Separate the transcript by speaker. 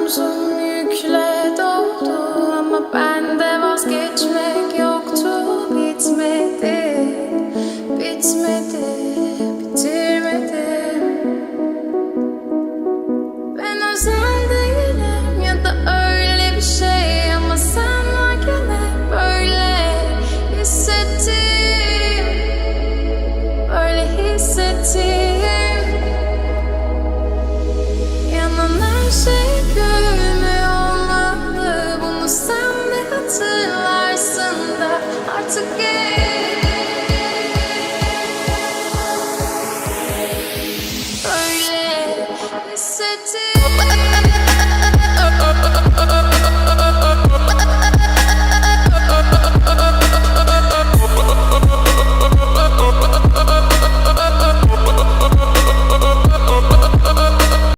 Speaker 1: omzum yükle doldu ama bende vazgeçmek yoktu. Bitmedi, bitmedi, bitirmedim. Ben özel değilim ya da öyle bir şey ama sen varken hep böyle hissettim, böyle hissettim. Yanan her şey gülme olmalı, bunu sen de hatırlarsın da artık böyle hissettim.